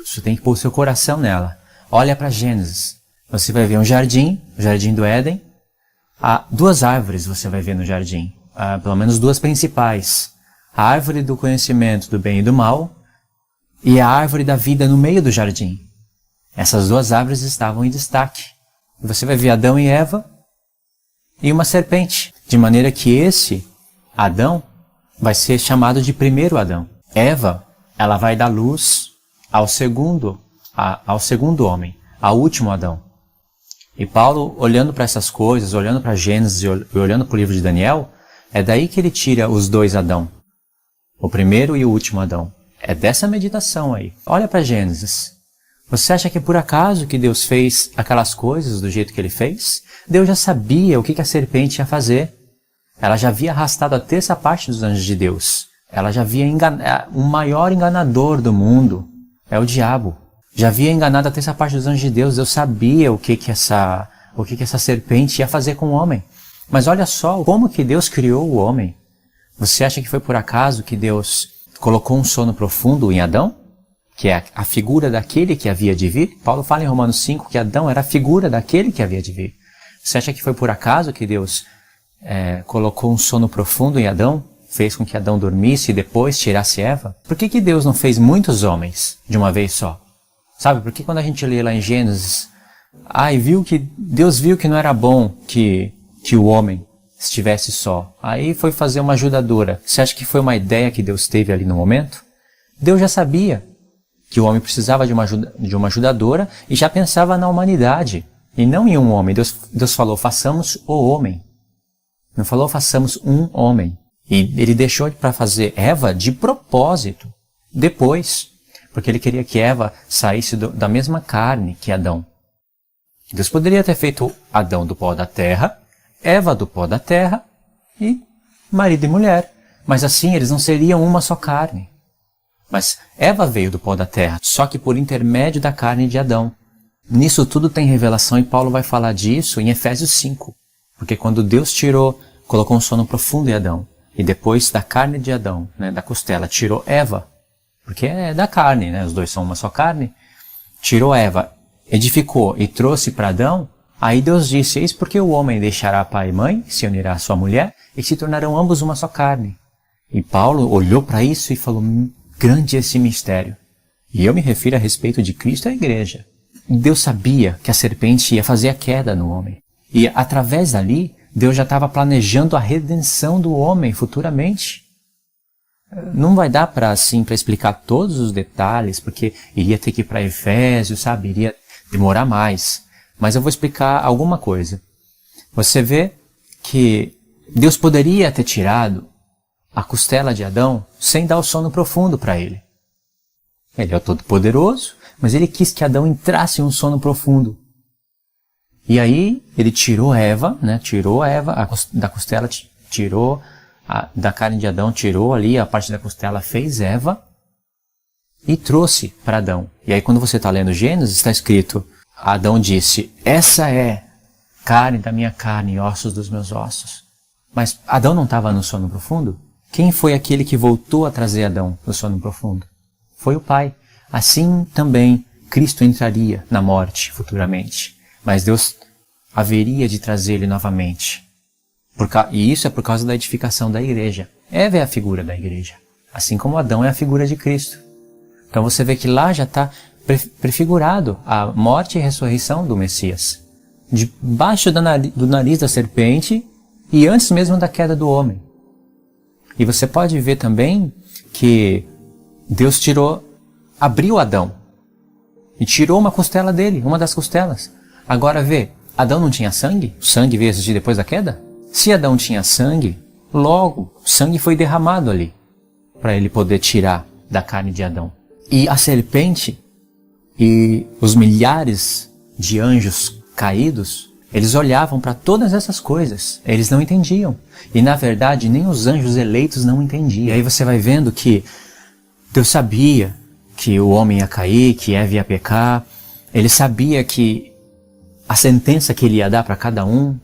Você tem que pôr o seu coração nela. Olha para Gênesis. Você vai ver um jardim, o jardim do Éden. Há duas árvores você vai ver no jardim. Pelo menos duas principais. A árvore do conhecimento do bem e do mal e a árvore da vida no meio do jardim. Essas duas árvores estavam em destaque. Você vai ver Adão e Eva e uma serpente. De maneira que esse Adão vai ser chamado de primeiro Adão. Eva, ela vai dar luz ao segundo homem, ao último Adão. E Paulo, olhando para essas coisas, olhando para Gênesis e olhando para o livro de Daniel, é daí que ele tira os dois Adão. O primeiro e o último Adão. É dessa meditação aí. Olha para Gênesis. Você acha que é por acaso que Deus fez aquelas coisas do jeito que ele fez? Deus já sabia o que a serpente ia fazer. Ela já havia arrastado a terça parte dos anjos de Deus. Ela já havia enganado. O maior enganador do mundo é o diabo. Já havia enganado a terça parte dos anjos de Deus. Deus sabia o que essa serpente ia fazer com o homem. Mas olha só como que Deus criou o homem. Você acha que foi por acaso que Deus colocou um sono profundo em Adão? Que é a figura daquele que havia de vir? Paulo fala em Romanos 5 que Adão era a figura daquele que havia de vir. Você acha que foi por acaso que Deus colocou um sono profundo em Adão? Fez com que Adão dormisse e depois tirasse Eva? Por que Deus não fez muitos homens de uma vez só? Sabe, porque quando a gente lê lá em Gênesis, Deus viu que não era bom que o homem estivesse só. Aí foi fazer uma ajudadora. Você acha que foi uma ideia que Deus teve ali no momento? Deus já sabia que o homem precisava de uma ajudadora e já pensava na humanidade. E não em um homem. Deus falou, façamos o homem. Não falou, façamos um homem. E ele deixou para fazer Eva de propósito. Depois. Porque ele queria que Eva saísse da mesma carne que Adão. Deus poderia ter feito Adão do pó da terra, Eva do pó da terra e marido e mulher. Mas assim eles não seriam uma só carne. Mas Eva veio do pó da terra, só que por intermédio da carne de Adão. Nisso tudo tem revelação e Paulo vai falar disso em Efésios 5. Porque quando Deus colocou um sono profundo em Adão, e depois da carne de Adão, da costela, tirou Eva, porque é da carne, os dois são uma só carne, tirou Eva, edificou e trouxe para Adão. Aí Deus disse, eis porque o homem deixará pai e mãe, se unirá à sua mulher, e se tornarão ambos uma só carne. E Paulo olhou para isso e falou, grande esse mistério. E eu me refiro a respeito de Cristo e a igreja. Deus sabia que a serpente ia fazer a queda no homem. E através dali, Deus já estava planejando a redenção do homem futuramente. Não vai dar para explicar todos os detalhes, porque iria ter que ir para Efésios, iria demorar mais. Mas eu vou explicar alguma coisa. Você vê que Deus poderia ter tirado a costela de Adão sem dar o sono profundo para ele. Ele é o Todo-Poderoso, mas ele quis que Adão entrasse em um sono profundo. E aí ele tirou Eva, tirou Eva da costela, tirou da carne de Adão, tirou ali a parte da costela, fez Eva e trouxe para Adão. E aí quando você está lendo Gênesis, está escrito, Adão disse, essa é carne da minha carne e ossos dos meus ossos. Mas Adão não estava no sono profundo? Quem foi aquele que voltou a trazer Adão no sono profundo? Foi o Pai. Assim também Cristo entraria na morte futuramente. Mas Deus haveria de trazer ele novamente. E isso é por causa da edificação da igreja. Eva é a figura da igreja. Assim como Adão é a figura de Cristo. Então você vê que lá já está prefigurado a morte e ressurreição do Messias. Debaixo do nariz da serpente e antes mesmo da queda do homem. E você pode ver também que Deus abriu Adão e tirou uma costela dele, uma das costelas. Agora vê, Adão não tinha sangue? O sangue veio existir depois da queda? Se Adão tinha sangue, logo sangue foi derramado ali para ele poder tirar da carne de Adão. E a serpente e os milhares de anjos caídos, eles olhavam para todas essas coisas. Eles não entendiam. E na verdade, nem os anjos eleitos não entendiam. E aí você vai vendo que Deus sabia que o homem ia cair, que Eva ia pecar. Ele sabia que a sentença que ele ia dar para cada um,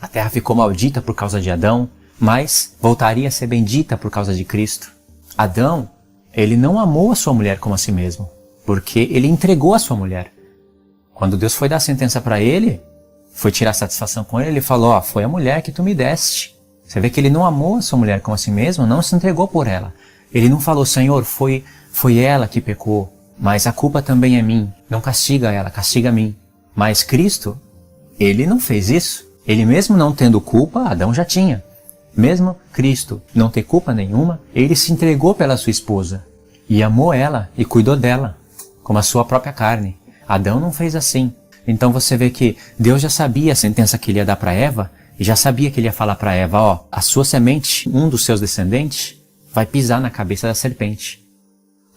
a terra ficou maldita por causa de Adão, mas voltaria a ser bendita por causa de Cristo. Adão, ele não amou a sua mulher como a si mesmo. porque ele entregou a sua mulher. Quando Deus foi dar a sentença para ele, foi tirar satisfação com ele, ele falou, foi a mulher que tu me deste. Você vê que ele não amou a sua mulher como a si mesmo, não se entregou por ela. Ele não falou, Senhor, foi ela que pecou, mas a culpa também é minha. Não castiga ela, castiga a mim. Mas Cristo, ele não fez isso. Ele mesmo não tendo culpa, Adão já tinha. Mesmo Cristo não ter culpa nenhuma, ele se entregou pela sua esposa. E amou ela e cuidou dela, como a sua própria carne. Adão não fez assim. Então você vê que Deus já sabia a sentença que ele ia dar para Eva, e já sabia que ele ia falar para Eva, a sua semente, um dos seus descendentes, vai pisar na cabeça da serpente.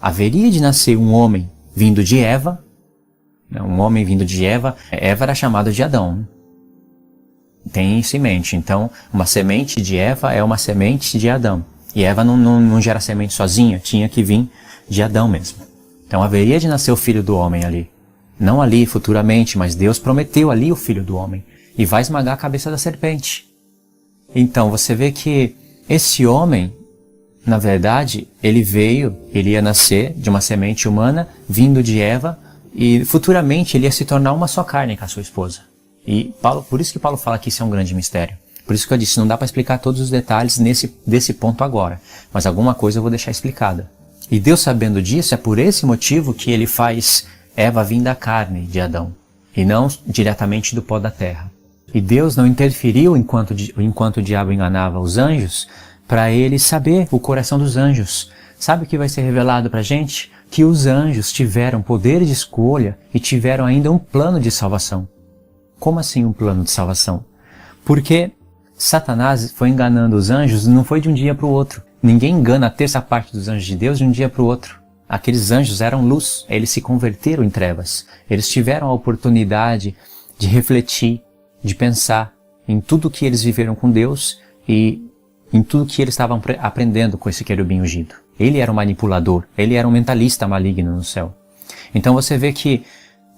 Haveria de nascer um homem vindo de Eva, um homem vindo de Eva, Eva era chamada de Adão. Tem isso em mente. Então, uma semente de Eva é uma semente de Adão. E Eva não gera semente sozinha, tinha que vir de Adão mesmo. Então haveria de nascer o filho do homem ali. Não ali futuramente, mas Deus prometeu ali o filho do homem. E vai esmagar a cabeça da serpente. Então você vê que esse homem, na verdade, ele ia nascer de uma semente humana, vindo de Eva, e futuramente ele ia se tornar uma só carne com a sua esposa. E por isso que Paulo fala que isso é um grande mistério. Por isso que eu disse, não dá para explicar todos os detalhes desse ponto agora. Mas alguma coisa eu vou deixar explicada. E Deus, sabendo disso, é por esse motivo que ele faz Eva vir da carne de Adão, e não diretamente do pó da terra. E Deus não interferiu enquanto o diabo enganava os anjos, para ele saber o coração dos anjos. Sabe o que vai ser revelado para a gente? Que os anjos tiveram poder de escolha e tiveram ainda um plano de salvação. Como assim um plano de salvação? Porque Satanás foi enganando os anjos, não foi de um dia para o outro. Ninguém engana a terça parte dos anjos de Deus de um dia para o outro. Aqueles anjos eram luz, eles se converteram em trevas. Eles tiveram a oportunidade de refletir, de pensar em tudo que eles viveram com Deus e em tudo que eles estavam aprendendo com esse querubim ungido. Ele era um manipulador, ele era um mentalista maligno no céu. Então você vê que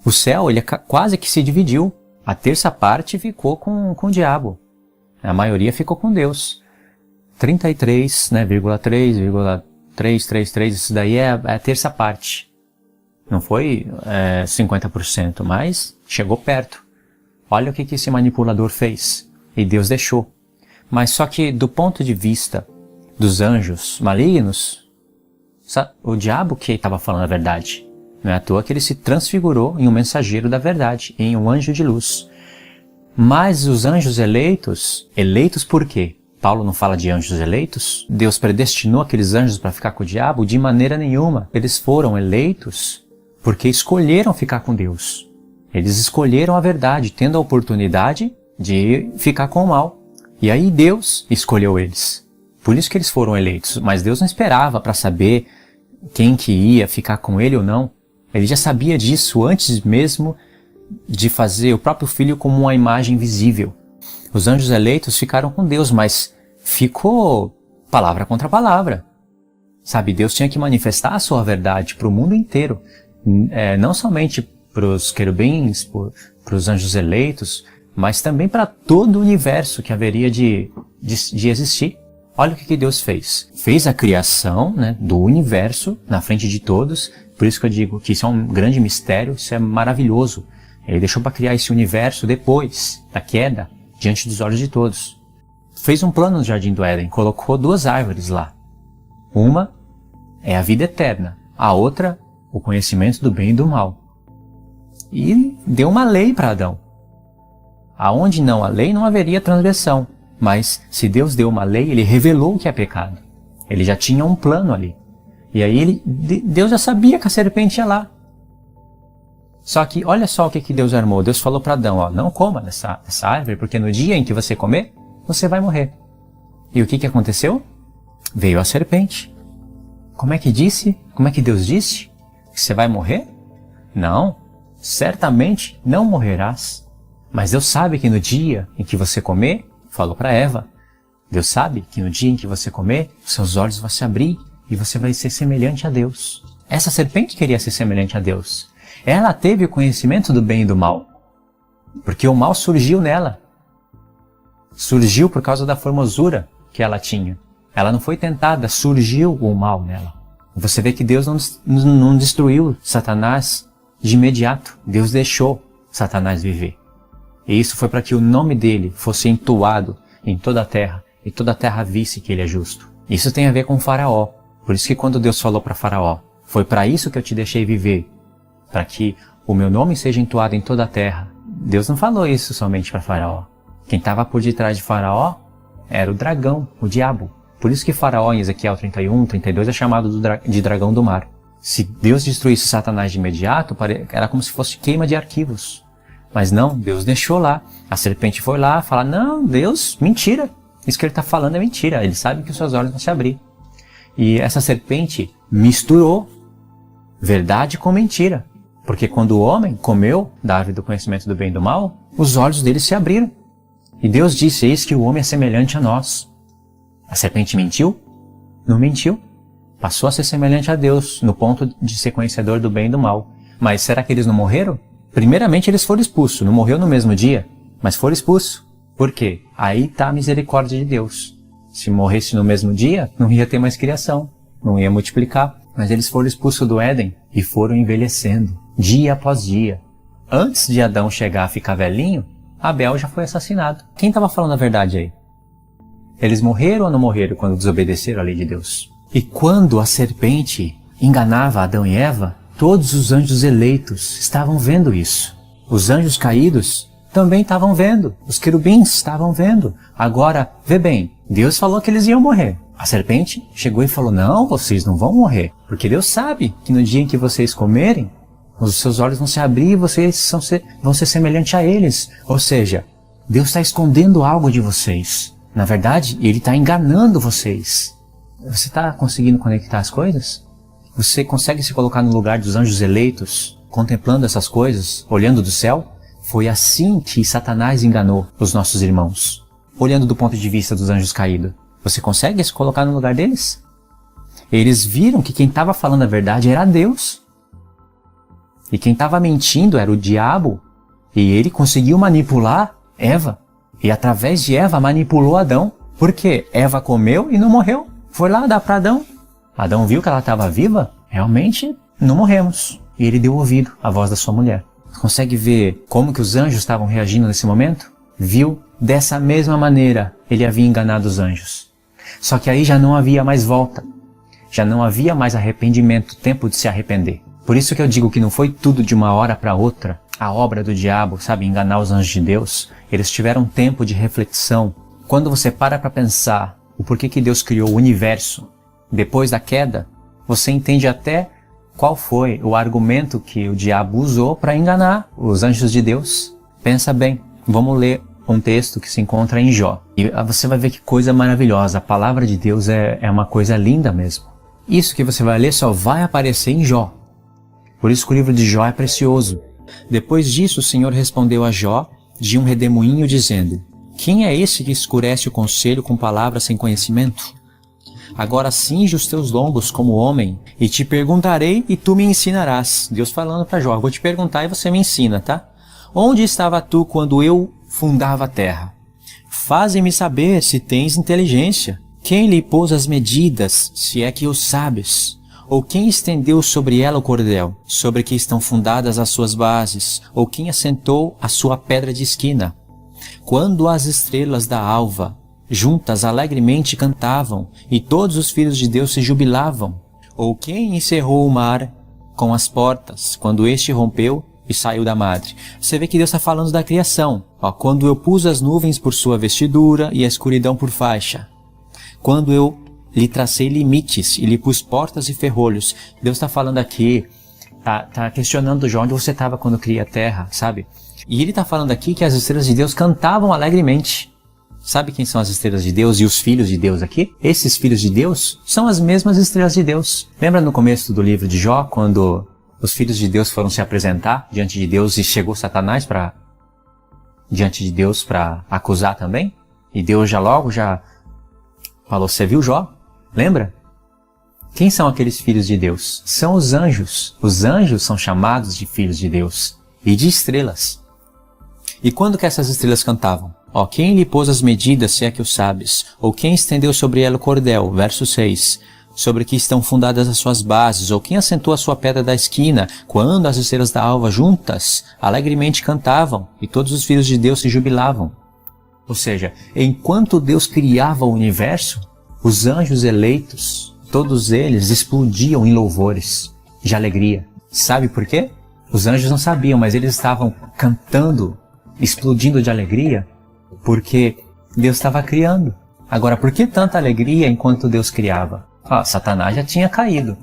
o céu ele quase que se dividiu. A terça parte ficou com o diabo. A maioria ficou com Deus. 33, né, 3,333, isso daí é a terça parte. Não foi 50%, mas chegou perto. Olha o que esse manipulador fez. E Deus deixou. Mas só que do ponto de vista dos anjos malignos, o diabo que estava falando a verdade. Não é à toa que ele se transfigurou em um mensageiro da verdade, em um anjo de luz. Mas os anjos eleitos por quê? Paulo não fala de anjos eleitos? Deus predestinou aqueles anjos para ficar com o diabo? De maneira nenhuma. Eles foram eleitos porque escolheram ficar com Deus. Eles escolheram a verdade, tendo a oportunidade de ficar com o mal. E aí Deus escolheu eles. Por isso que eles foram eleitos. Mas Deus não esperava para saber quem que ia ficar com ele ou não. Ele já sabia disso antes mesmo de fazer o próprio filho como uma imagem visível. Os anjos eleitos ficaram com Deus, mas ficou palavra contra palavra. Sabe, Deus tinha que manifestar a sua verdade para o mundo inteiro. Não somente para os querubins, para os anjos eleitos, mas também para todo o universo que haveria de existir. Olha o que Deus fez. Fez a criação, né, do universo na frente de todos. Por isso que eu digo que isso é um grande mistério, isso é maravilhoso. Ele deixou para criar esse universo depois da queda, diante dos olhos de todos. Fez um plano no Jardim do Éden, colocou 2 árvores lá. Uma é a vida eterna, a outra, o conhecimento do bem e do mal. E deu uma lei para Adão. Aonde não há lei, não haveria transgressão. Mas se Deus deu uma lei, ele revelou o que é pecado. Ele já tinha um plano ali. E aí Deus já sabia que a serpente ia lá. Só que olha só o que Deus armou. Deus falou para Adão, não coma dessa árvore, porque no dia em que você comer, você vai morrer. E o que aconteceu? Veio a serpente. Como é que Deus disse? Que você vai morrer? Não, certamente não morrerás. Mas Deus sabe que no dia em que você comer, falou para Eva, Deus sabe que no dia em que você comer, seus olhos vão se abrir e você vai ser semelhante a Deus. Essa serpente queria ser semelhante a Deus. Ela teve o conhecimento do bem e do mal, porque o mal surgiu nela. Surgiu por causa da formosura que ela tinha. Ela não foi tentada, surgiu o mal nela. Você vê que Deus não destruiu Satanás de imediato. Deus deixou Satanás viver. E isso foi para que o nome dele fosse entoado em toda a terra, e toda a terra visse que ele é justo. Isso tem a ver com Faraó. Por isso que quando Deus falou para Faraó, foi para isso que eu te deixei viver, para que o meu nome seja entoado em toda a terra. Deus não falou isso somente para Faraó. Quem estava por detrás de Faraó era o dragão, o diabo. Por isso que Faraó, em Ezequiel 31, 32, é chamado de dragão do mar. Se Deus destruísse Satanás de imediato, era como se fosse queima de arquivos. Mas não, Deus deixou lá. A serpente foi lá falar, não, Deus, mentira. Isso que ele está falando é mentira. Ele sabe que os seus olhos vão se abrir. E essa serpente misturou verdade com mentira. Porque quando o homem comeu da árvore do conhecimento do bem e do mal, os olhos dele se abriram. E Deus disse, eis que o homem é semelhante a nós. A serpente mentiu? Não mentiu. Passou a ser semelhante a Deus, no ponto de ser conhecedor do bem e do mal. Mas será que eles não morreram? Primeiramente eles foram expulsos, não morreu no mesmo dia, mas foram expulsos. Por quê? Aí está a misericórdia de Deus. Se morresse no mesmo dia, não ia ter mais criação, não ia multiplicar. Mas eles foram expulsos do Éden e foram envelhecendo, dia após dia. Antes de Adão chegar a ficar velhinho, Abel já foi assassinado. Quem estava falando a verdade aí? Eles morreram ou não morreram quando desobedeceram à lei de Deus? E quando a serpente enganava Adão e Eva, todos os anjos eleitos estavam vendo isso. Os anjos caídos também estavam vendo. Os querubins estavam vendo. Agora, vê bem, Deus falou que eles iam morrer. A serpente chegou e falou, não, vocês não vão morrer. Porque Deus sabe que no dia em que vocês comerem, os seus olhos vão se abrir e vocês vão ser semelhantes a eles. Ou seja, Deus está escondendo algo de vocês. Na verdade, Ele está enganando vocês. Você está conseguindo conectar as coisas? Você consegue se colocar no lugar dos anjos eleitos, contemplando essas coisas, olhando do céu? Foi assim que Satanás enganou os nossos irmãos. Olhando do ponto de vista dos anjos caídos. Você consegue se colocar no lugar deles? Eles viram que quem estava falando a verdade era Deus. E quem estava mentindo era o diabo. E ele conseguiu manipular Eva. E através de Eva manipulou Adão. Por quê? Eva comeu e não morreu. Foi lá dar para Adão. Adão viu que ela estava viva. Realmente não morremos. E ele deu ouvido à voz da sua mulher. Você consegue ver como que os anjos estavam reagindo nesse momento? Viu? Dessa mesma maneira ele havia enganado os anjos. Só que aí já não havia mais volta. Já não havia mais arrependimento, tempo de se arrepender. Por isso que eu digo que não foi tudo de uma hora para outra a obra do diabo, sabe, enganar os anjos de Deus. Eles tiveram tempo de reflexão. Quando você para pensar o porquê que Deus criou o universo depois da queda, você entende até qual foi o argumento que o diabo usou para enganar os anjos de Deus. Pensa bem, vamos ler um texto que se encontra em Jó. E você vai ver que coisa maravilhosa. A palavra de Deus é uma coisa linda mesmo. Isso que você vai ler só vai aparecer em Jó. Por isso que o livro de Jó é precioso. Depois disso, o Senhor respondeu a Jó de um redemoinho, dizendo: quem é esse que escurece o conselho com palavras sem conhecimento? Agora cinge os teus lombos como homem, e te perguntarei e tu me ensinarás. Deus falando para Jó, eu vou te perguntar e você me ensina, tá? Onde estava tu quando eu fundava a terra? Faze-me saber se tens inteligência. Quem lhe pôs as medidas, se é que o sabes? Ou quem estendeu sobre ela o cordel, sobre que estão fundadas as suas bases? Ou quem assentou a sua pedra de esquina? Quando as estrelas da alva, juntas alegremente cantavam, e todos os filhos de Deus se jubilavam? Ou quem encerrou o mar com as portas, quando este rompeu e saiu da madre? Você vê que Deus está falando da criação. Quando eu pus as nuvens por sua vestidura e a escuridão por faixa. Quando eu lhe tracei limites e lhe pus portas e ferrolhos. Deus está falando aqui, tá questionando Jó onde você estava quando cria a terra, sabe? E ele está falando aqui que as estrelas de Deus cantavam alegremente. Sabe quem são as estrelas de Deus e os filhos de Deus aqui? Esses filhos de Deus são as mesmas estrelas de Deus. Lembra no começo do livro de Jó, quando os filhos de Deus foram se apresentar diante de Deus e chegou Satanás diante de Deus para acusar também? E Deus já falou, você viu Jó? Lembra? Quem são aqueles filhos de Deus? São os anjos. Os anjos são chamados de filhos de Deus e de estrelas. E quando que essas estrelas cantavam? Quem lhe pôs as medidas, se é que o sabes? Ou quem estendeu sobre ela o cordel? Verso 6. sobre que estão fundadas as suas bases, ou quem assentou a sua pedra da esquina, quando as estrelas da alva juntas alegremente cantavam, e todos os filhos de Deus se jubilavam. Ou seja, enquanto Deus criava o universo, os anjos eleitos, todos eles explodiam em louvores de alegria. Sabe por quê? Os anjos não sabiam, mas eles estavam cantando, explodindo de alegria, porque Deus estava criando. Agora, por que tanta alegria enquanto Deus criava? Satanás já tinha caído,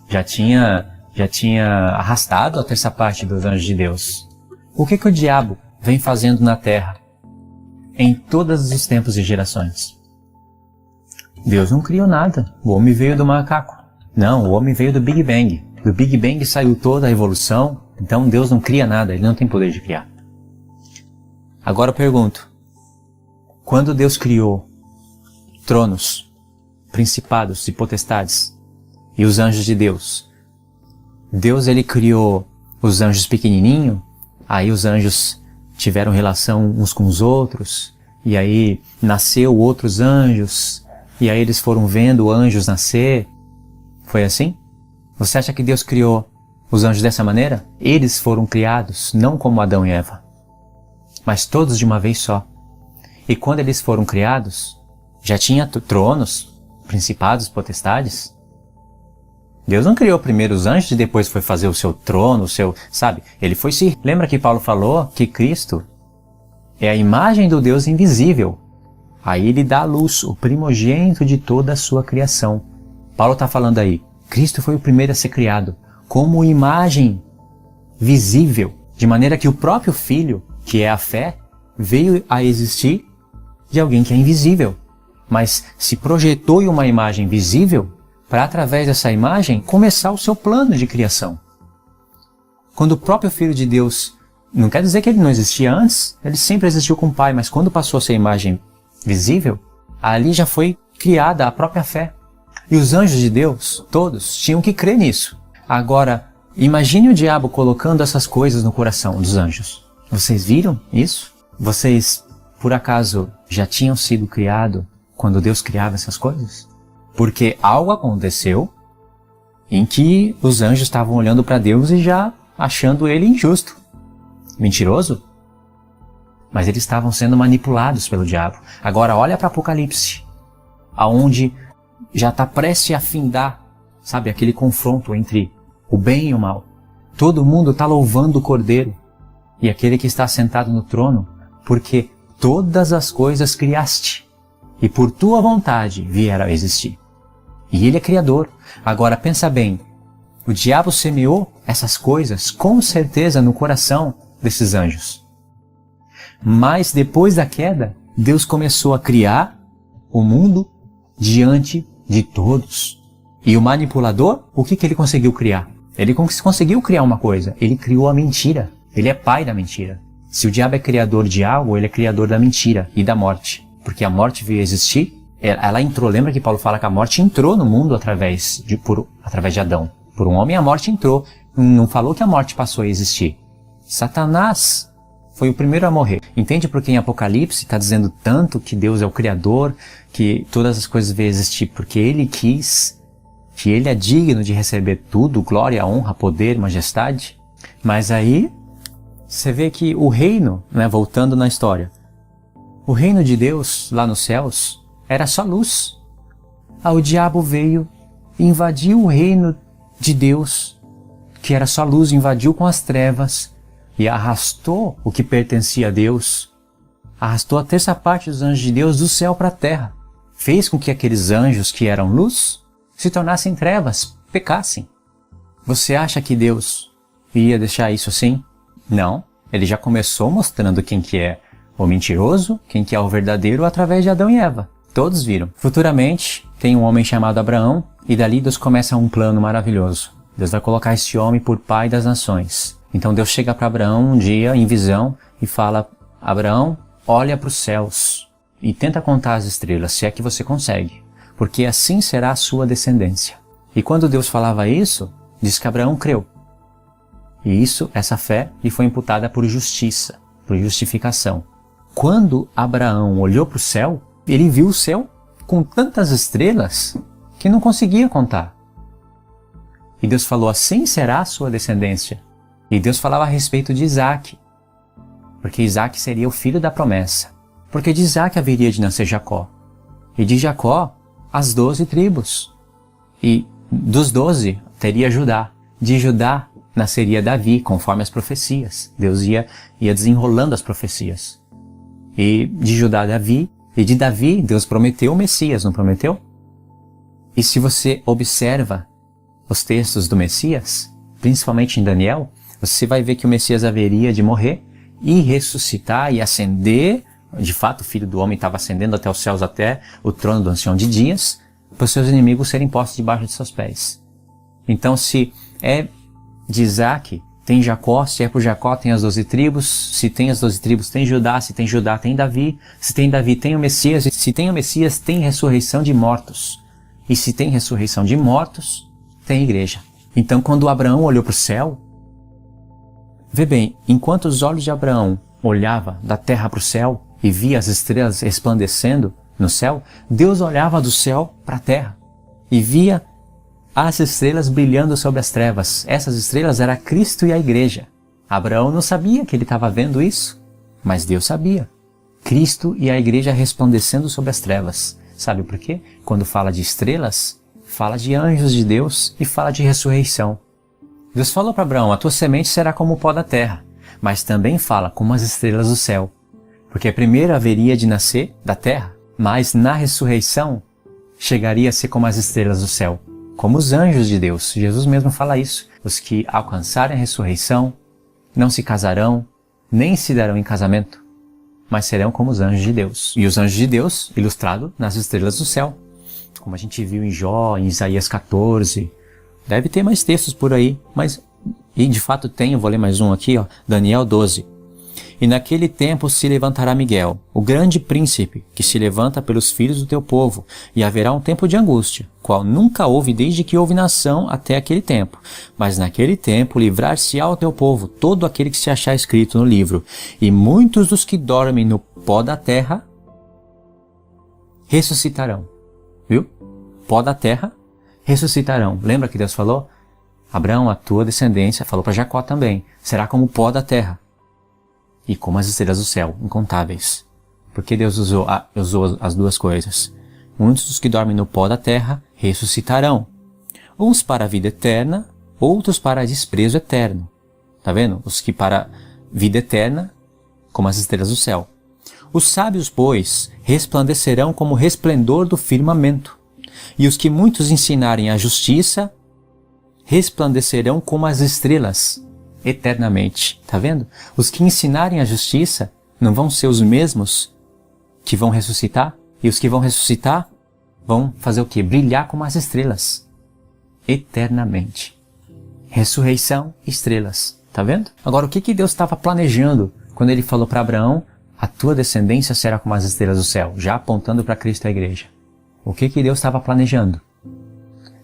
já tinha arrastado a terça parte dos anjos de Deus. O que o diabo vem fazendo na terra em todos os tempos e gerações? Deus não criou nada. O homem veio do macaco. Não, o homem veio do Big Bang. Do Big Bang saiu toda a evolução. Então Deus não cria nada, Ele não tem poder de criar. Agora eu pergunto, quando Deus criou tronos, principados e potestades e os anjos de Deus, Deus ele criou os anjos pequenininhos, aí os anjos tiveram relação uns com os outros, e aí nasceu outros anjos, e aí eles foram vendo anjos nascer. Foi assim? Você acha que Deus criou os anjos dessa maneira? Eles foram criados não como Adão e Eva, mas todos de uma vez só. E quando eles foram criados, já tinha tronos, principados, potestades. Deus não criou primeiro os anjos e depois foi fazer o seu trono, sabe? Ele foi se... Lembra que Paulo falou que Cristo é a imagem do Deus invisível. Aí ele dá a luz, o primogênito de toda a sua criação. Paulo está falando aí, Cristo foi o primeiro a ser criado, como imagem visível, de maneira que o próprio Filho, que é a fé, veio a existir de alguém que é invisível, mas se projetou em uma imagem visível para, através dessa imagem, começar o seu plano de criação. Quando o próprio Filho de Deus, não quer dizer que ele não existia antes, ele sempre existiu com o Pai, mas quando passou a ser imagem visível, ali já foi criada a própria fé. E os anjos de Deus, todos, tinham que crer nisso. Agora, imagine o diabo colocando essas coisas no coração dos anjos. Vocês viram isso? Vocês, por acaso, já tinham sido criados quando Deus criava essas coisas? Porque algo aconteceu em que os anjos estavam olhando para Deus e já achando ele injusto, mentiroso. Mas eles estavam sendo manipulados pelo diabo. Agora olha para Apocalipse, aonde já está prestes a findar, sabe, aquele confronto entre o bem e o mal. Todo mundo está louvando o Cordeiro e aquele que está sentado no trono, porque todas as coisas criaste e por tua vontade vieram a existir. E ele é criador. Agora pensa bem, o diabo semeou essas coisas com certeza no coração desses anjos. Mas depois da queda, Deus começou a criar o mundo diante de todos. E o manipulador, o que ele conseguiu criar? Ele conseguiu criar uma coisa, ele criou a mentira. Ele é pai da mentira. Se o diabo é criador de algo, ele é criador da mentira e da morte. Porque a morte veio a existir, ela entrou, lembra que Paulo fala que a morte entrou no mundo através de Adão. Por um homem a morte entrou, não falou que a morte passou a existir. Satanás foi o primeiro a morrer. Entende por que em Apocalipse está dizendo tanto que Deus é o Criador, que todas as coisas veio a existir? Porque Ele quis, que Ele é digno de receber tudo, glória, honra, poder, majestade. Mas aí, você vê que o reino, voltando na história, o reino de Deus lá nos céus era só luz. O diabo veio e invadiu o reino de Deus, que era só luz, invadiu com as trevas e arrastou o que pertencia a Deus, arrastou a terça parte dos anjos de Deus do céu para a terra. Fez com que aqueles anjos que eram luz se tornassem trevas, pecassem. Você acha que Deus ia deixar isso assim? Não. Ele já começou mostrando quem que é o mentiroso, quem que é o verdadeiro através de Adão e Eva. Todos viram. Futuramente, tem um homem chamado Abraão e dali Deus começa um plano maravilhoso. Deus vai colocar esse homem por pai das nações. Então Deus chega para Abraão um dia em visão e fala: Abraão, olha para os céus e tenta contar as estrelas, se é que você consegue, porque assim será a sua descendência. E quando Deus falava isso, diz que Abraão creu. E essa fé lhe foi imputada por justiça, por justificação. Quando Abraão olhou para o céu, ele viu o céu com tantas estrelas que não conseguia contar. E Deus falou, assim será a sua descendência. E Deus falava a respeito de Isaac, porque Isaac seria o filho da promessa. Porque de Isaac haveria de nascer Jacó. E de Jacó, as 12 tribos. E dos 12 teria Judá. De Judá nasceria Davi, conforme as profecias. Deus ia desenrolando as profecias. E de Judá, Davi. E de Davi, Deus prometeu o Messias, não prometeu? E se você observa os textos do Messias, principalmente em Daniel, você vai ver que o Messias haveria de morrer e ressuscitar e ascender. De fato, o Filho do Homem estava ascendendo até os céus, até o trono do Ancião de Dias, para os seus inimigos serem postos debaixo de seus pés. Então, se é de Isaac, tem Jacó, se é por Jacó, tem as 12 tribos, se tem as 12 tribos, tem Judá, se tem Judá, tem Davi, se tem Davi, tem o Messias, e se tem o Messias, tem ressurreição de mortos. E se tem ressurreição de mortos, tem igreja. Então, quando Abraão olhou para o céu, vê bem, enquanto os olhos de Abraão olhava da terra para o céu e via as estrelas resplandecendo no céu, Deus olhava do céu para a terra e via as estrelas brilhando sobre as trevas. Essas estrelas eram Cristo e a igreja. Abraão não sabia que ele estava vendo isso, mas Deus sabia. Cristo e a igreja resplandecendo sobre as trevas. Sabe por quê? Quando fala de estrelas, fala de anjos de Deus e fala de ressurreição. Deus falou para Abraão, a tua semente será como o pó da terra, mas também fala como as estrelas do céu. Porque primeiro haveria de nascer da terra, mas na ressurreição chegaria a ser como as estrelas do céu, como os anjos de Deus. Jesus mesmo fala isso. Os que alcançarem a ressurreição não se casarão, nem se darão em casamento, mas serão como os anjos de Deus. E os anjos de Deus, ilustrado nas estrelas do céu, como a gente viu em Jó, em Isaías 14. Deve ter mais textos por aí, mas, e de fato tem, eu vou ler mais um aqui, Daniel 12. E naquele tempo se levantará Miguel, o grande príncipe, que se levanta pelos filhos do teu povo, e haverá um tempo de angústia, qual nunca houve desde que houve nação até aquele tempo. Mas naquele tempo livrar-se-á ao teu povo todo aquele que se achar escrito no livro, e muitos dos que dormem no pó da terra ressuscitarão. Viu? Pó da terra ressuscitarão. Lembra que Deus falou? Abraão, a tua descendência, falou para Jacó também, será como o pó da terra. E como as estrelas do céu, incontáveis. Porque Deus usou as duas coisas. Muitos dos que dormem no pó da terra ressuscitarão. Uns para a vida eterna, outros para desprezo eterno. Tá vendo? Os que para a vida eterna, como as estrelas do céu. Os sábios, pois, resplandecerão como o resplendor do firmamento. E os que muitos ensinarem a justiça, resplandecerão como as estrelas eternamente. Tá vendo? Os que ensinarem a justiça não vão ser os mesmos que vão ressuscitar? E os que vão ressuscitar vão fazer o quê? Brilhar como as estrelas. Eternamente. Ressurreição, estrelas. Tá vendo? Agora, o que Deus estava planejando quando ele falou para Abraão, a tua descendência será como as estrelas do céu, já apontando para Cristo e a igreja? O que Deus estava planejando?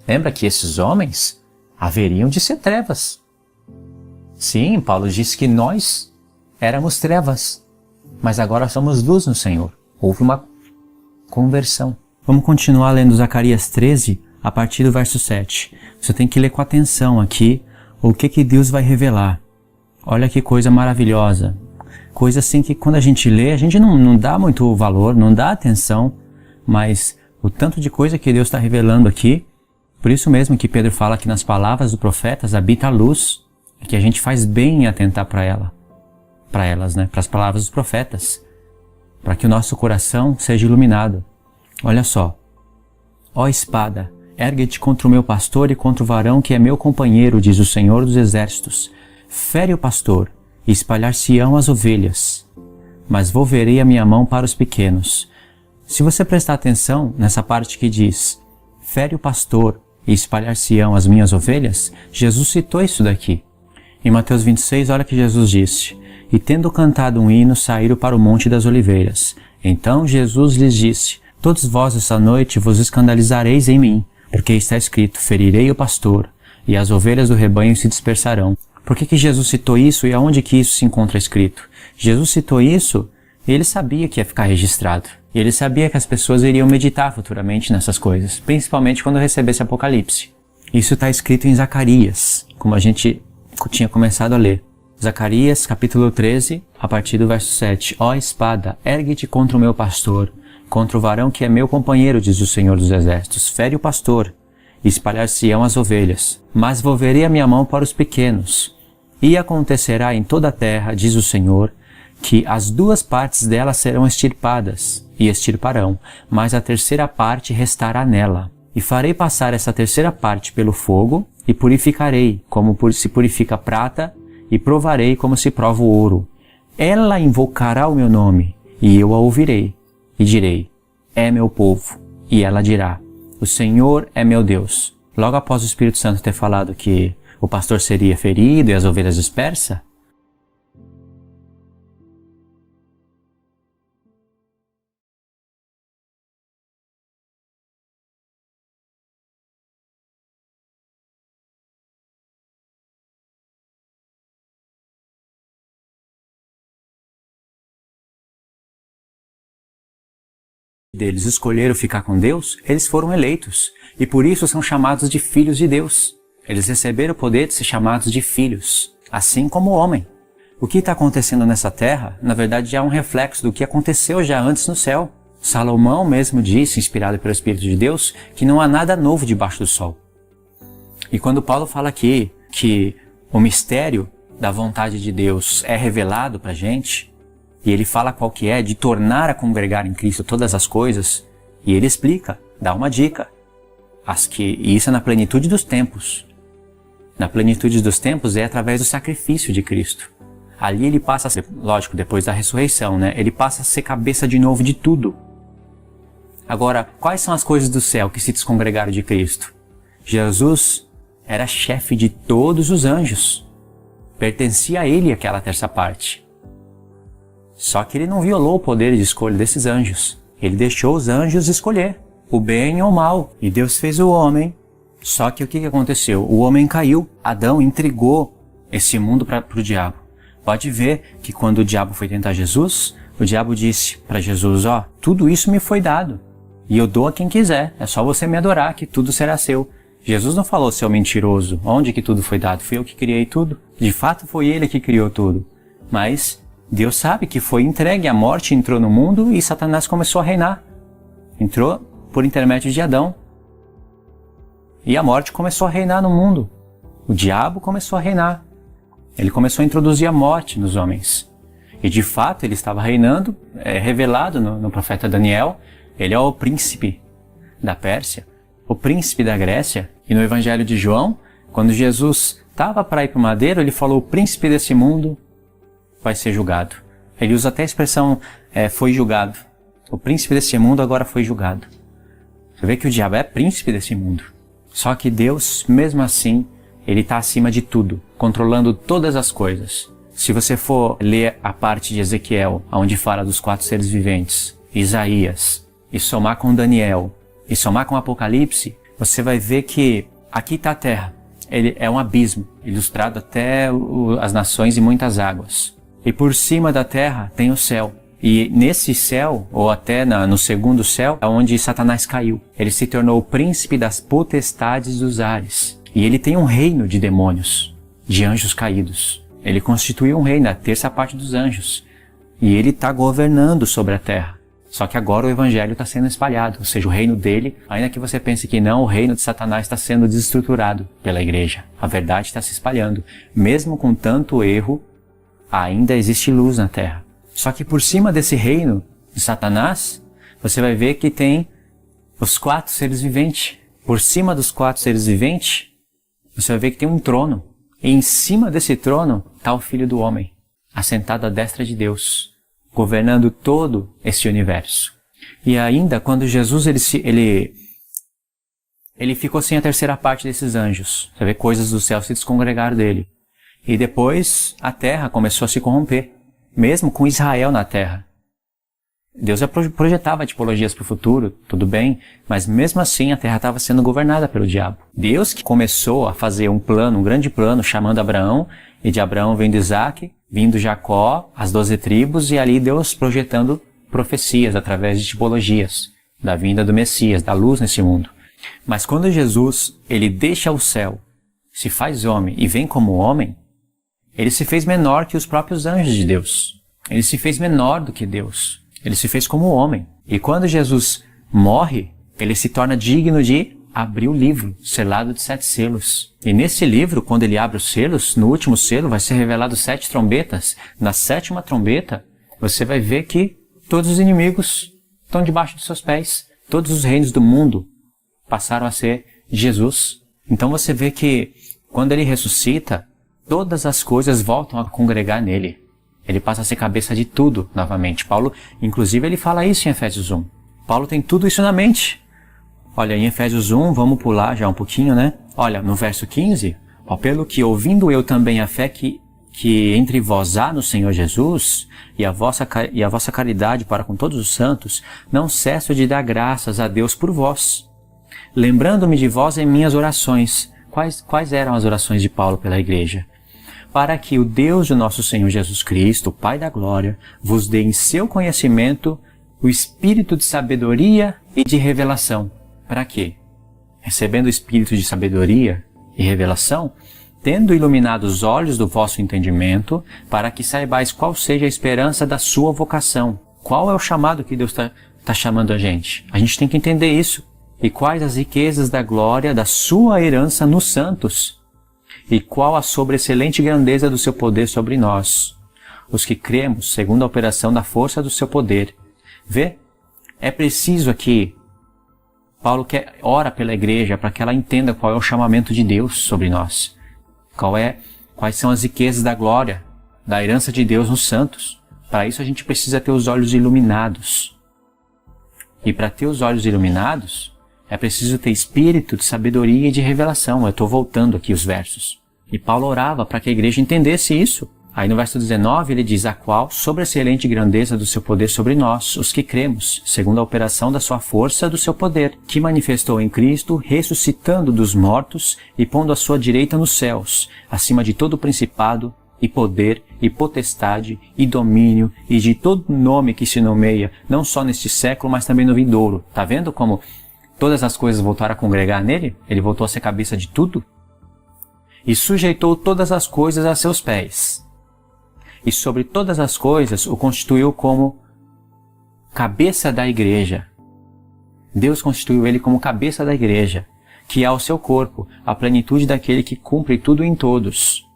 Lembra que esses homens haveriam de ser trevas. Sim, Paulo disse que nós éramos trevas, mas agora somos luz no Senhor. Houve uma conversão. Vamos continuar lendo Zacarias 13, a partir do verso 7. Você tem que ler com atenção aqui o que Deus vai revelar. Olha que coisa maravilhosa. Coisa assim que quando a gente lê, a gente não dá muito valor, não dá atenção, mas o tanto de coisa que Deus está revelando aqui, por isso mesmo que Pedro fala que nas palavras dos profetas habita a luz, que a gente faz bem em atentar para elas, né? Para as palavras dos profetas, para que o nosso coração seja iluminado. Olha só. Ó espada, ergue-te contra o meu pastor e contra o varão que é meu companheiro, diz o Senhor dos Exércitos. Fere o pastor, e espalhar-se-ão as ovelhas, mas volverei a minha mão para os pequenos. Se você prestar atenção nessa parte que diz, fere o pastor e espalhar-se-ão as minhas ovelhas, Jesus citou isso daqui. Em Mateus 26, olha que Jesus disse, e tendo cantado um hino, saíram para o Monte das Oliveiras. Então Jesus lhes disse, todos vós esta noite vos escandalizareis em mim, porque está escrito, ferirei o pastor, e as ovelhas do rebanho se dispersarão. Por que Jesus citou isso e aonde que isso se encontra escrito? Jesus citou isso e ele sabia que ia ficar registrado. E ele sabia que as pessoas iriam meditar futuramente nessas coisas, principalmente quando recebesse Apocalipse. Isso está escrito em Zacarias, como a gente tinha começado a ler. Zacarias, capítulo 13, a partir do verso 7. Ó espada, ergue-te contra o meu pastor, contra o varão que é meu companheiro, diz o Senhor dos Exércitos. Fere o pastor, e espalhar-se-ão as ovelhas. Mas volverei a minha mão para os pequenos. E acontecerá em toda a terra, diz o Senhor, que as 2 partes dela serão extirpadas, e extirparão, mas a terceira parte restará nela. E farei passar essa terceira parte pelo fogo, e purificarei, como se purifica a prata, e provarei como se prova o ouro. Ela invocará o meu nome, e eu a ouvirei, e direi, é meu povo. E ela dirá, o Senhor é meu Deus. Logo após o Espírito Santo ter falado que o pastor seria ferido e as ovelhas dispersas, deles escolheram ficar com Deus, eles foram eleitos, e por isso são chamados de filhos de Deus. Eles receberam o poder de ser chamados de filhos, assim como o homem. O que está acontecendo nessa terra, na verdade, já é um reflexo do que aconteceu já antes no céu. Salomão mesmo disse, inspirado pelo Espírito de Deus, que não há nada novo debaixo do sol. E quando Paulo fala aqui que o mistério da vontade de Deus é revelado para a gente, e ele fala qual que é, de tornar a congregar em Cristo todas as coisas, e ele explica, dá uma dica. E isso é na plenitude dos tempos. Na plenitude dos tempos é através do sacrifício de Cristo. Ali ele passa a ser, lógico, depois da ressurreição, né? Ele passa a ser cabeça de novo de tudo. Agora, quais são as coisas do céu que se descongregaram de Cristo? Jesus era chefe de todos os anjos. Pertencia a ele aquela terça parte. Só que ele não violou o poder de escolha desses anjos. Ele deixou os anjos escolher o bem ou o mal. E Deus fez o homem. Só que o que aconteceu? O homem caiu. Adão entregou esse mundo para o diabo. Pode ver que quando o diabo foi tentar Jesus, o diabo disse para Jesus, ó, tudo isso me foi dado. E eu dou a quem quiser. É só você me adorar que tudo será seu. Jesus não falou, seu mentiroso, onde que tudo foi dado? Fui eu que criei tudo. De fato foi ele que criou tudo. Mas Deus sabe que foi entregue, a morte entrou no mundo e Satanás começou a reinar. Entrou por intermédio de Adão. E a morte começou a reinar no mundo. O diabo começou a reinar. Ele começou a introduzir a morte nos homens. E de fato ele estava reinando, revelado no profeta Daniel. Ele é o príncipe da Pérsia, o príncipe da Grécia. E no Evangelho de João, quando Jesus estava para ir para o madeiro, ele falou, o príncipe desse mundo vai ser julgado. Ele usa até a expressão, foi julgado. O príncipe desse mundo agora foi julgado. Você vê que o diabo é príncipe desse mundo. Só que Deus, mesmo assim, ele está acima de tudo, controlando todas as coisas. Se você for ler a parte de Ezequiel, onde fala dos 4 seres viventes, Isaías, e somar com Daniel, e somar com Apocalipse, você vai ver que aqui está a terra. Ele é um abismo, ilustrado até as nações e muitas águas. E por cima da terra tem o céu. E nesse céu, ou até no segundo céu, é onde Satanás caiu. Ele se tornou o príncipe das potestades dos ares. E ele tem um reino de demônios, de anjos caídos. Ele constituiu um reino, a terça parte dos anjos. E ele está governando sobre a terra. Só que agora o evangelho está sendo espalhado, ou seja, o reino dele, ainda que você pense que não, o reino de Satanás está sendo desestruturado pela igreja. A verdade está se espalhando. Mesmo com tanto erro, ainda existe luz na terra. Só que por cima desse reino de Satanás, você vai ver que tem os 4 seres viventes. Por cima dos 4 seres viventes, você vai ver que tem um trono. E em cima desse trono está o Filho do Homem, assentado à destra de Deus, governando todo esse universo. E ainda, quando Jesus ele ficou sem a terceira parte desses anjos, você vê coisas do céu se descongregaram dele. E depois a terra começou a se corromper, mesmo com Israel na terra. Deus já projetava tipologias para o futuro, tudo bem, mas mesmo assim a terra estava sendo governada pelo diabo. Deus que começou a fazer um plano, um grande plano, chamando Abraão, e de Abraão vindo Isaac, vindo Jacó, as 12 tribos, e ali Deus projetando profecias, através de tipologias, da vinda do Messias, da luz nesse mundo. Mas quando Jesus, ele deixa o céu, se faz homem e vem como homem, ele se fez menor que os próprios anjos de Deus. Ele se fez menor do que Deus. Ele se fez como homem. E quando Jesus morre, ele se torna digno de abrir o livro, selado de 7 selos. E nesse livro, quando ele abre os selos, no último selo vai ser revelado 7 trombetas. Na 7ª trombeta, você vai ver que todos os inimigos estão debaixo dos seus pés. Todos os reinos do mundo passaram a ser Jesus. Então você vê que quando ele ressuscita, todas as coisas voltam a congregar nele. Ele passa a ser cabeça de tudo novamente. Paulo, inclusive, ele fala isso em Efésios 1. Paulo tem tudo isso na mente. Olha, em Efésios 1, vamos pular já um pouquinho, né? Olha, no verso 15, pelo que ouvindo eu também a fé que entre vós há no Senhor Jesus, e a vossa caridade para com todos os santos, não cesso de dar graças a Deus por vós, lembrando-me de vós em minhas orações. Quais eram as orações de Paulo pela igreja? Para que o Deus do nosso Senhor Jesus Cristo, o Pai da glória, vos dê em seu conhecimento o espírito de sabedoria e de revelação. Para quê? Recebendo o espírito de sabedoria e revelação, tendo iluminado os olhos do vosso entendimento, para que saibais qual seja a esperança da sua vocação. Qual é o chamado que Deus está chamando a gente? A gente tem que entender isso. E quais as riquezas da glória da sua herança nos santos? E qual a sobreexcelente grandeza do seu poder sobre nós, os que cremos segundo a operação da força do seu poder. Vê? É preciso aqui, Paulo ora pela igreja para que ela entenda qual é o chamamento de Deus sobre nós. Quais são as riquezas da glória, da herança de Deus nos santos. Para isso a gente precisa ter os olhos iluminados. E para ter os olhos iluminados, é preciso ter espírito de sabedoria e de revelação. Eu estou voltando aqui os versos. E Paulo orava para que a igreja entendesse isso. Aí no verso 19 ele diz: a qual sobreexcelente grandeza do seu poder sobre nós, os que cremos, segundo a operação da sua força do seu poder, que manifestou em Cristo, ressuscitando dos mortos e pondo a sua direita nos céus, acima de todo principado e poder e potestade e domínio e de todo nome que se nomeia, não só neste século, mas também no vindouro. Tá vendo como todas as coisas voltaram a congregar nele? Ele voltou a ser cabeça de tudo? E sujeitou todas as coisas a seus pés. E sobre todas as coisas o constituiu como cabeça da igreja. Deus constituiu ele como cabeça da igreja, que é o seu corpo, a plenitude daquele que cumpre tudo em todos.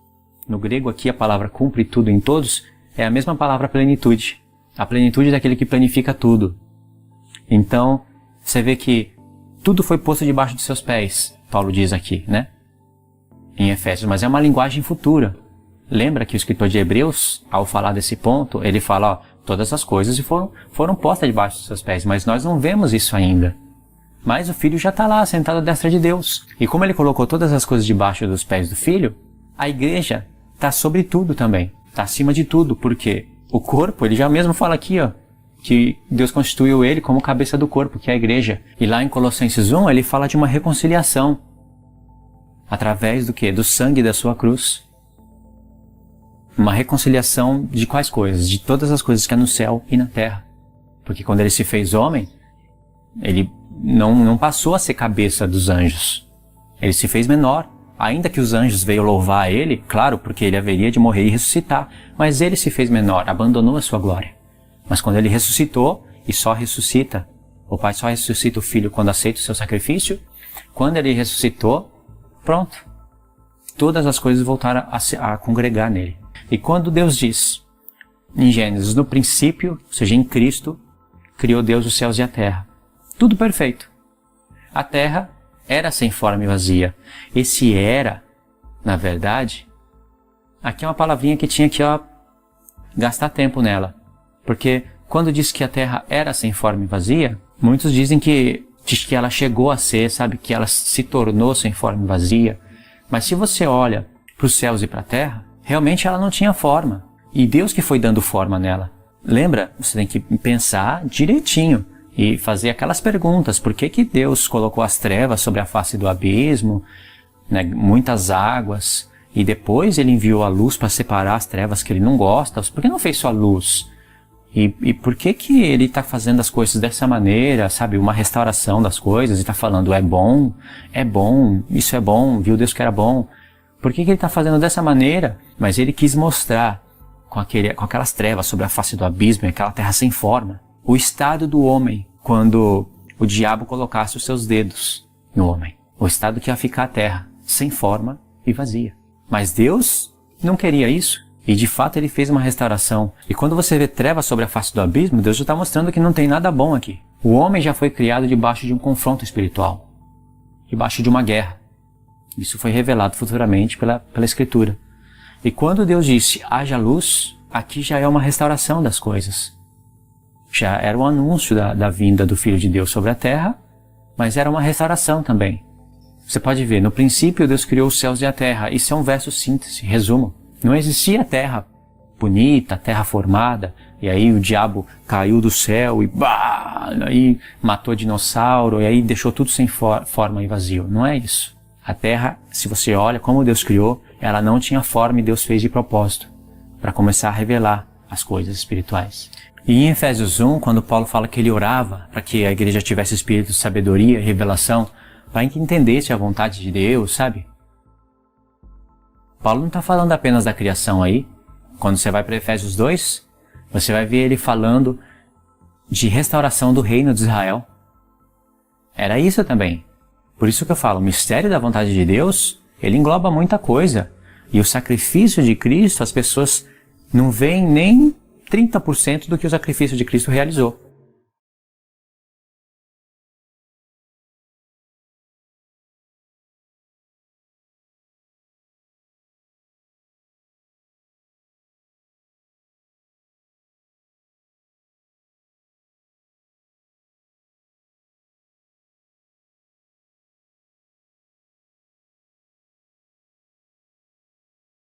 No grego aqui a palavra cumpre tudo em todos é a mesma palavra plenitude. A plenitude daquele que planifica tudo. Então, você vê que tudo foi posto debaixo dos seus pés, Paulo diz aqui, né? Em Efésios, mas é uma linguagem futura. Lembra que o escritor de Hebreus, ao falar desse ponto, ele fala, ó, todas as coisas foram postas debaixo dos seus pés, mas nós não vemos isso ainda. Mas o Filho já está lá, sentado à destra de Deus. E como ele colocou todas as coisas debaixo dos pés do Filho, a igreja está sobre tudo também, está acima de tudo, porque o corpo, ele já mesmo fala aqui, ó, que Deus constituiu ele como cabeça do corpo, que é a igreja. E lá em Colossenses 1, ele fala de uma reconciliação. Através do quê? Do sangue da sua cruz. Uma reconciliação de quais coisas? De todas as coisas que há no céu e na terra. Porque quando ele se fez homem, ele não passou a ser cabeça dos anjos. Ele se fez menor. Ainda que os anjos veio louvar ele, claro, porque ele haveria de morrer e ressuscitar, mas ele se fez menor, abandonou a sua glória. Mas quando ele ressuscitou, e só ressuscita, o Pai só ressuscita o Filho quando aceita o seu sacrifício, quando ele ressuscitou, pronto. Todas as coisas voltaram a congregar nele. E quando Deus diz, em Gênesis, no princípio, ou seja, em Cristo, criou Deus os céus e a terra. Tudo perfeito. A terra era sem forma e vazia. Esse era, na verdade, aqui é uma palavrinha que tinha que gastar tempo nela. Porque quando diz que a terra era sem forma e vazia, muitos dizem que ela chegou a ser, sabe, que ela se tornou sem forma e vazia. Mas se você olha para os céus e para a terra, realmente ela não tinha forma. E Deus que foi dando forma nela. Lembra? Você tem que pensar direitinho e fazer aquelas perguntas. Por que Deus colocou as trevas sobre a face do abismo, né, muitas águas, e depois ele enviou a luz para separar as trevas que ele não gosta? Por que não fez só luz? E por que que ele está fazendo as coisas dessa maneira, sabe? Uma restauração das coisas e está falando é bom, isso é bom, viu Deus que era bom. Por que que ele está fazendo dessa maneira? Mas ele quis mostrar com aquelas trevas sobre a face do abismo, aquela terra sem forma, o estado do homem quando o diabo colocasse os seus dedos no homem. O estado que ia ficar a terra, sem forma e vazia. Mas Deus não queria isso. E de fato ele fez uma restauração. E quando você vê trevas sobre a face do abismo, Deus já está mostrando que não tem nada bom aqui. O homem já foi criado debaixo de um confronto espiritual. Debaixo de uma guerra. Isso foi revelado futuramente pela Escritura. E quando Deus disse, haja luz, aqui já é uma restauração das coisas. Já era um anúncio da vinda do Filho de Deus sobre a terra, mas era uma restauração também. Você pode ver, no princípio Deus criou os céus e a terra. Isso é um verso síntese, resumo. Não existia terra bonita, terra formada, e aí o diabo caiu do céu e aí matou dinossauro, e aí deixou tudo sem forma e vazio. Não é isso. A terra, se você olha como Deus criou, ela não tinha forma e Deus fez de propósito, para começar a revelar as coisas espirituais. E em Efésios 1, quando Paulo fala que ele orava para que a igreja tivesse espírito de sabedoria e revelação, para que entendesse a vontade de Deus, sabe? Paulo não está falando apenas da criação aí. Quando você vai para Efésios 2, você vai ver ele falando de restauração do reino de Israel. Era isso também. Por isso que eu falo, o mistério da vontade de Deus, ele engloba muita coisa. E o sacrifício de Cristo, as pessoas não veem nem 30% do que o sacrifício de Cristo realizou.